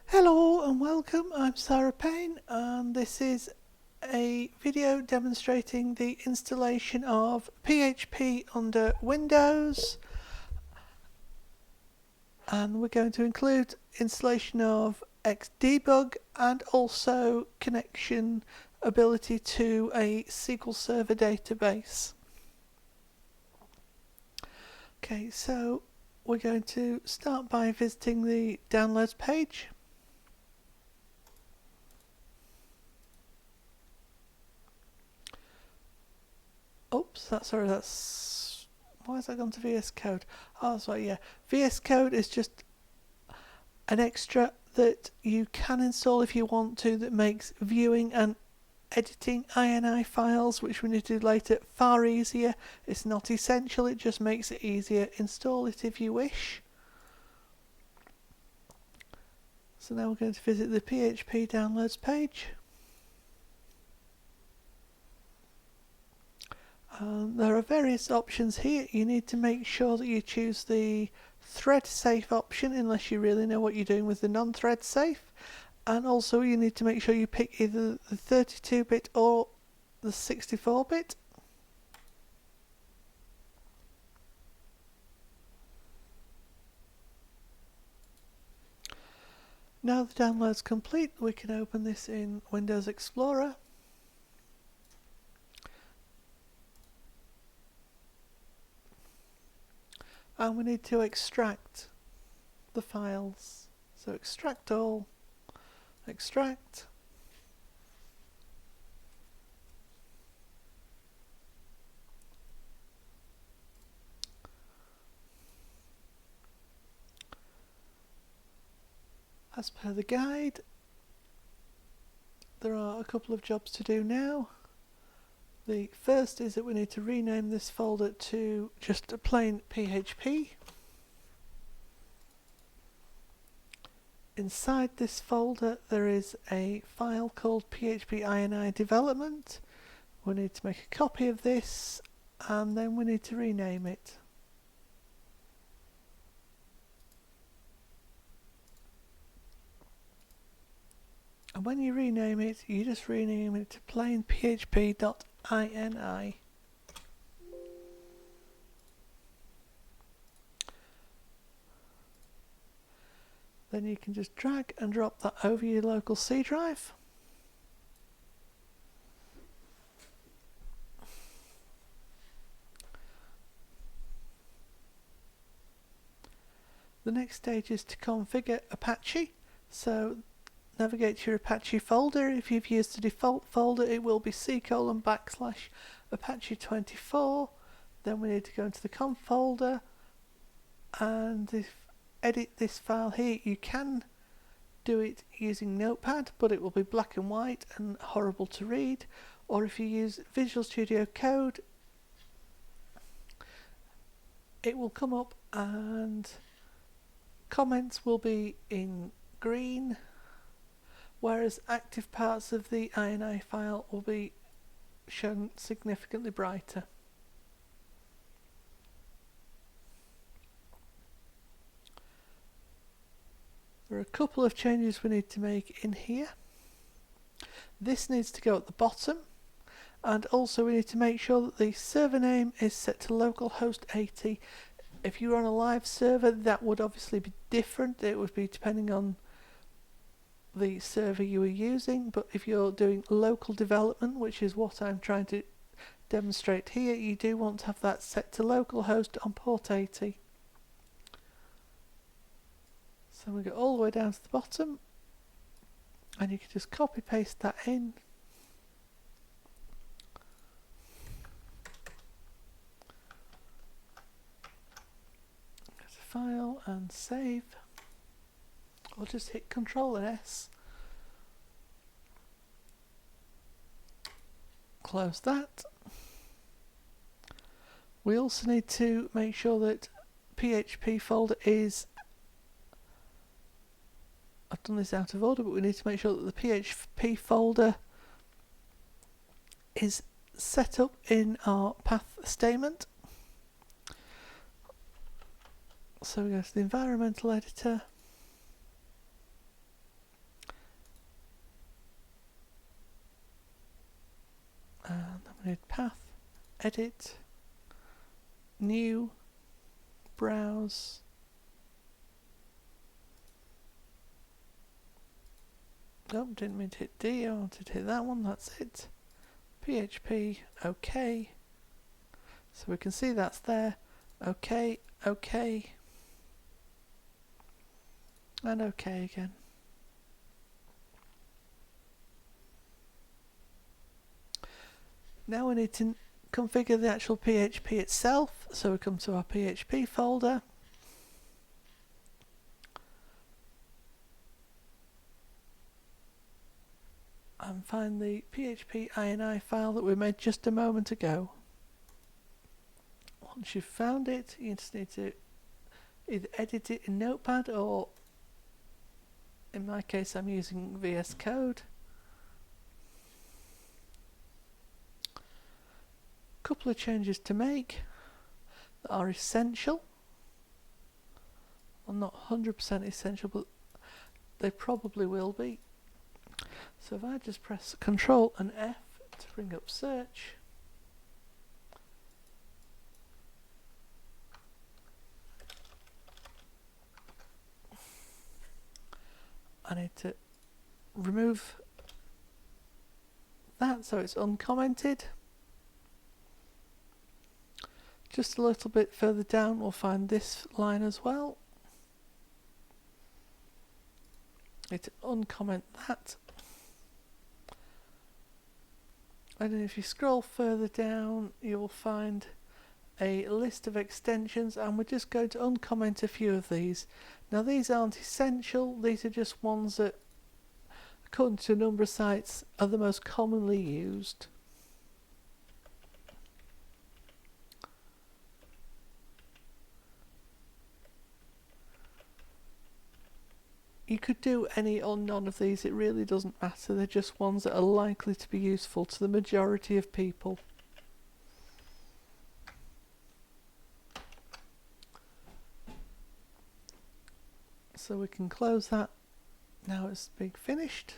Hello and welcome, I'm Sarah Payne and this is a video demonstrating the installation of PHP under Windows, and we're going to include installation of Xdbug and also connection ability to a SQL Server database. Okay, so we're going to start by visiting the downloads page. Oops, that's why has that gone to VS Code? Oh, that's right, yeah. VS Code is just an extra that you can install if you want to that makes viewing and editing INI files, which we need to do later, far easier. It's not essential, it just makes it easier. Install it if you wish. So now we're going to visit the PHP downloads page. There are various options here. You need to make sure that you choose the thread safe option unless you really know what you're doing with the non-thread safe, and also you need to make sure you pick either the 32-bit or the 64-bit. Now the download's complete, we can open this in Windows Explorer. And we need to extract the files. So extract all, extract. As per the guide, there are a couple of jobs to do now. The first is that we need to rename this folder to just a plain PHP. Inside this folder there is a file called PHP Ini development. We need to make a copy of this and then we need to rename it. And when you rename it, you just rename it to plain php.ini. Then you can just drag and drop that over your local C drive. The next stage is to configure Apache. So navigate to your Apache folder. If you've used the default folder, it will be c:\Apache24. Then we need to go into the conf folder and edit this file here. You can do it using Notepad, but it will be black and white and horrible to read. Or if you use Visual Studio Code, it will come up and comments will be in green, whereas active parts of the INI file will be shown significantly brighter. There are a couple of changes we need to make in here. This needs to go at the bottom, and also we need to make sure that the server name is set to localhost 80. If you're on a live server, that would obviously be different. It would be depending on the server you are using, but if you're doing local development, which is what I'm trying to demonstrate here, you do want to have that set to localhost on port 80. So we go all the way down to the bottom and you can just copy paste that in. Go to File and Save. Or just hit Ctrl and S. Close that. We also need to make sure that PHP folder is, I've done this out of order, but we need to make sure that the PHP folder is set up in our path statement. So we go to the environmental editor. path, edit, new, browse. Oh, didn't mean to hit D, I wanted to hit that one, that's it. PHP, OK. So we can see that's there. OK, OK. And OK again. Now we need to configure the actual PHP itself. So we come to our PHP folder. And find the Php Ini file that we made just a moment ago. Once you've found it, you just need to either edit it in Notepad, or in my case I'm using VS Code. Couple of changes to make that are essential. Well, not 100% essential, but they probably will be. So if I just press Control and F to bring up search, I need to remove that so it's uncommented. Just a little bit further down we'll find this line as well. Need to uncomment that. And then if you scroll further down, you will find a list of extensions, and we're just going to uncomment a few of these. Now these aren't essential, these are just ones that, according to a number of sites, are the most commonly used. You could do any or none of these, it really doesn't matter, they're just ones that are likely to be useful to the majority of people. So we can close that, now it's being finished.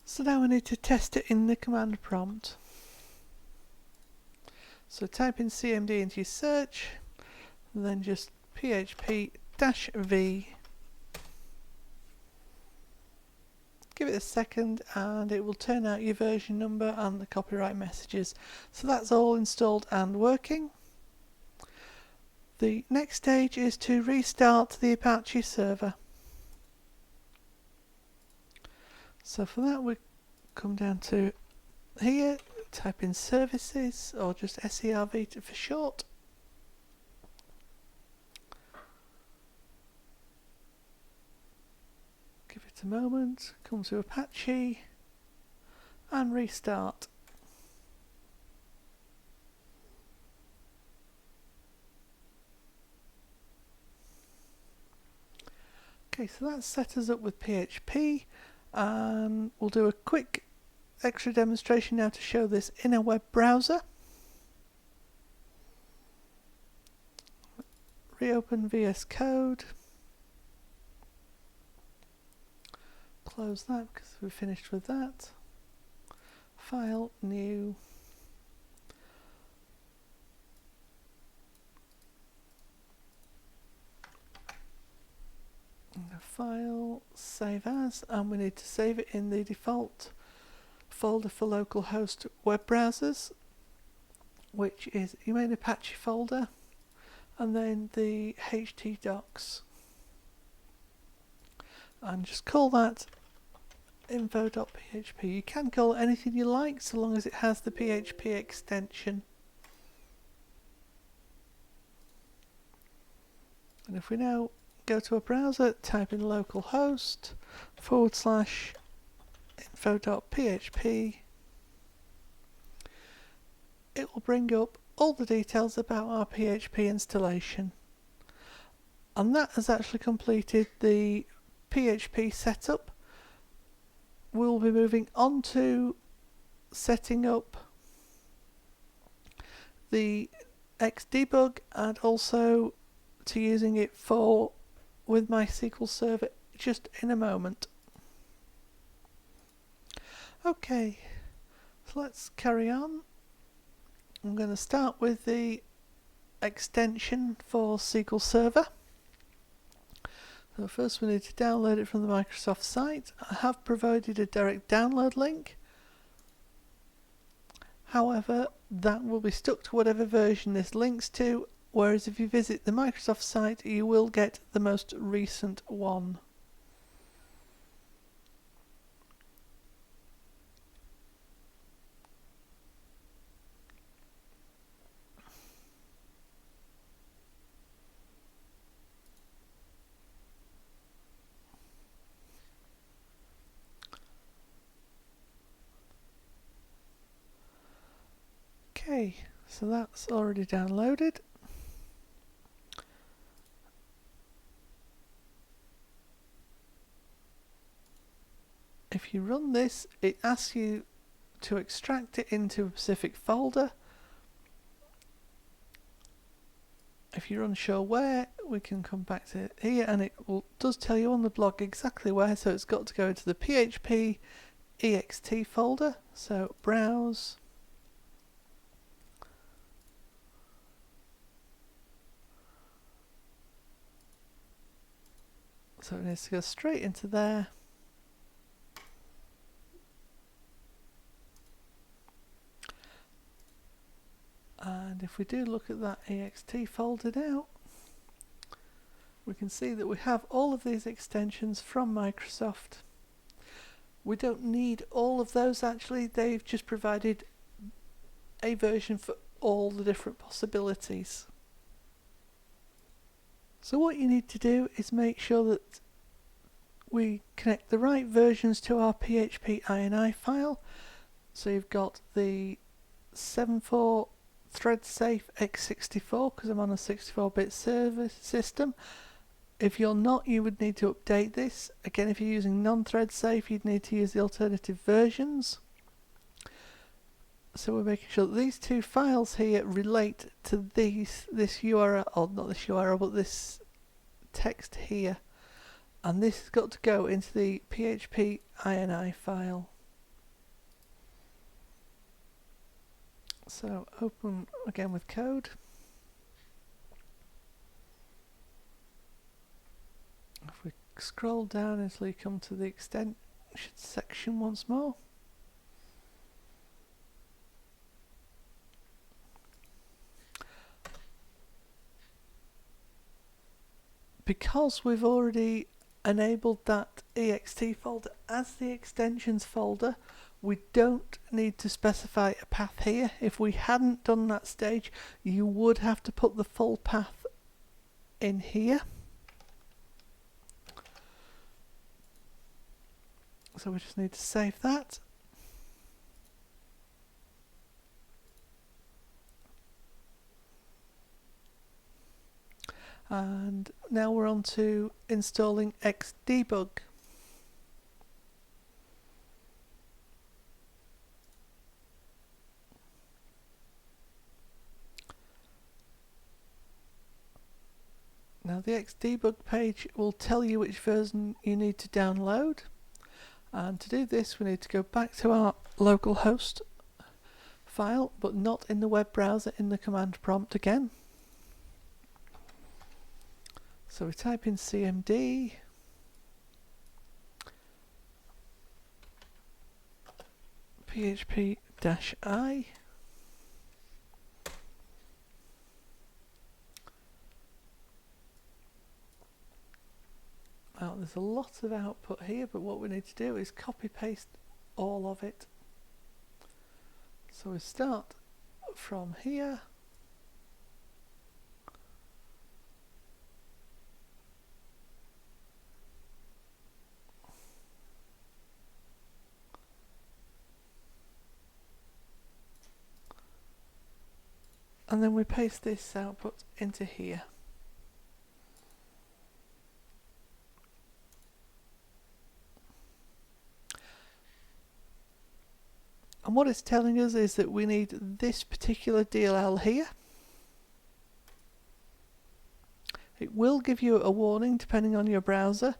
So now we need to test it in the command prompt. So type in cmd into your search, and then just php-v. Give it a second and it will turn out your version number and the copyright messages. So that's all installed and working. The next stage is to restart the Apache server. So for that we come down to here, type in services, or just serv for short. Give it a moment, come to Apache and restart. Okay, so that's set us up with PHP, and we'll do a quick extra demonstration now to show this in a web browser. Reopen VS Code. Close that because we're finished with that. File, new. File, save as, and we need to save it in the default folder for localhost web browsers, which is your main Apache folder, and then the htdocs, and just call that info.php. You can call it anything you like so long as it has the PHP extension. And if we now go to a browser, type in localhost /info.php, it will bring up all the details about our PHP installation. And that has actually completed the PHP setup. We'll be moving on to setting up the Xdbug and also to using it with my SQL Server just in a moment. Okay, so let's carry on. I'm going to start with the extension for SQL Server. So first we need to download it from the Microsoft site. I have provided a direct download link. However, that will be stuck to whatever version this links to, whereas if you visit the Microsoft site you will get the most recent one. Okay, so that's already downloaded. If you run this, it asks you to extract it into a specific folder. If you're unsure where, we can come back to it here, and it does tell you on the blog exactly where, so it's got to go into the PHP ext folder. So browse, so it needs to go straight into there. And if we do look at that ext folder now, we can see that we have all of these extensions from Microsoft. We don't need all of those actually, they've just provided a version for all the different possibilities. So what you need to do is make sure that we connect the right versions to our PHP Ini file. So you've got the 7.4 thread safe x64 because I'm on a 64-bit server system. If you're not, you would need to update this. Again, if you're using non-thread safe, you'd need to use the alternative versions. So we're making sure that these two files here relate to this URL, or not this URL, but this text here. And this has got to go into the PHP Ini file. So open again with code. If we scroll down until you come to the extension section once more. Because we've already enabled that ext folder as the extensions folder, we don't need to specify a path here. If we hadn't done that stage, you would have to put the full path in here. So we just need to save that. And now we're on to installing Xdbug. Now the Xdbug page will tell you which version you need to download. And to do this we need to go back to our localhost file, but not in the web browser, in the command prompt again. So we type in cmd php-i Now there's a lot of output here, but what we need to do is copy paste all of it. So we start from here. And then we paste this output into here. And what it's telling us is that we need this particular DLL here. It will give you a warning depending on your browser.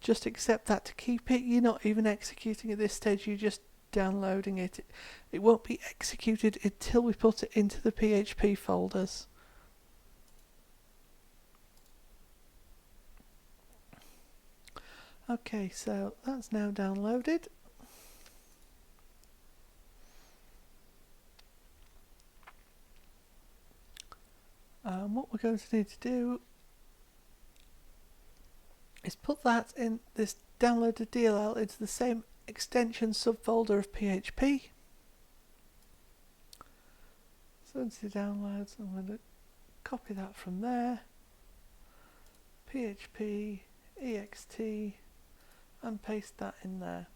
just accept that to keep it. You're not even executing at this stage, you're just downloading it. It won't be executed until we put it into the PHP folders. Okay, so that's now downloaded. What we're going to need to do is put that in this downloaded DLL into the same extension subfolder of PHP. So into the downloads, I'm going to copy that from there, PHP, ext, and paste that in there.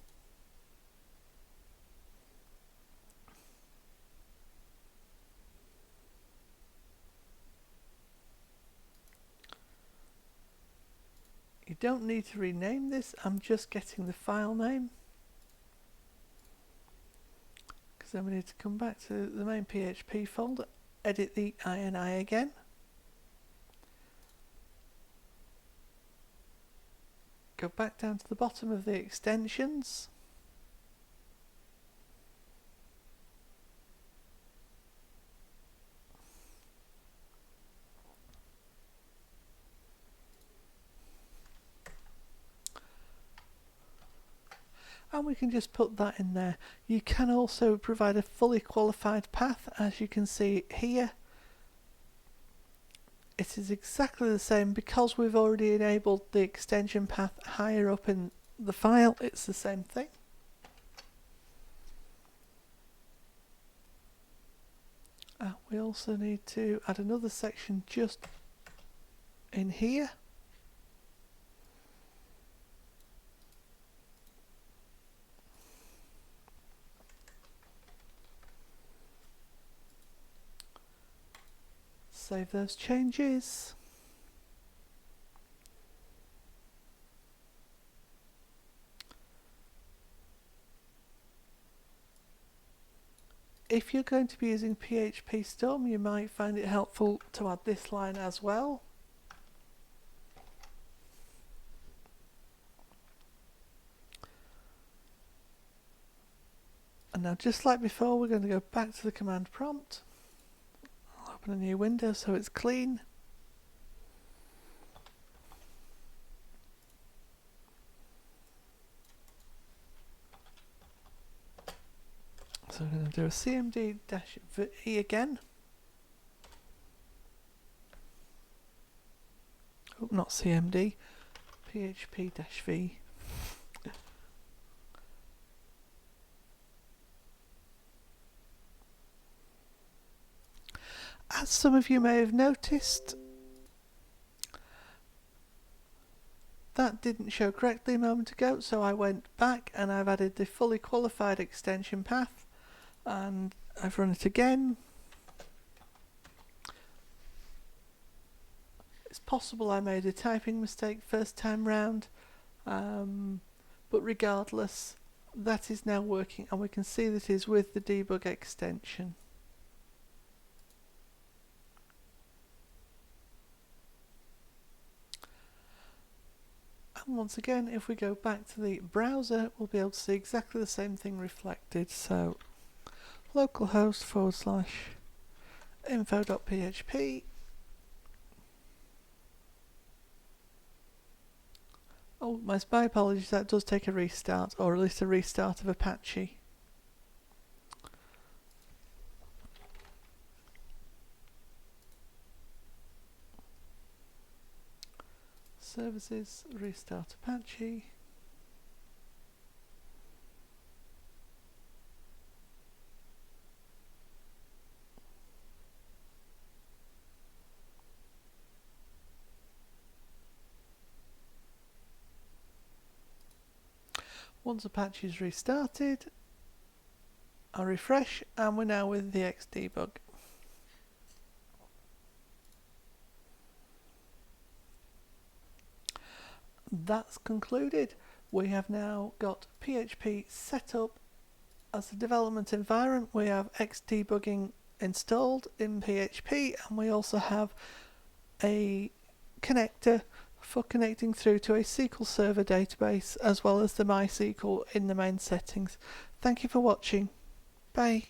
You don't need to rename this, I'm just getting the file name. Because then we need to come back to the main PHP folder, edit the INI again. Go back down to the bottom of the extensions. And we can just put that in there. You can also provide a fully qualified path, as you can see here. It is exactly the same because we've already enabled the extension path higher up in the file. It's the same thing. We also need to add another section just in here. Save those changes. If you're going to be using PHP Storm, you might find it helpful to add this line as well. And now, just like before, we're going to go back to the command prompt. I'll open a new window so it's clean. So we're going to do a cmd-v again. Oh, not cmd, php-v. As some of you may have noticed, that didn't show correctly a moment ago, so I went back and I've added the fully qualified extension path, and I've run it again. It's possible I made a typing mistake first time round, but regardless, that is now working, and we can see that it is with the debug extension. And once again, if we go back to the browser, we'll be able to see exactly the same thing reflected. So localhost /info.php. Oh, my apologies, that does take a restart, or at least a restart of Apache. Services, restart Apache. Once Apache is restarted, I refresh, and we're now with the Xdbug. That's concluded. We have now got PHP set up as a development environment. We have Xdebugging installed in PHP, and we also have a connector for connecting through to a SQL Server database as well as the MySQL in the main settings. Thank you for watching. Bye.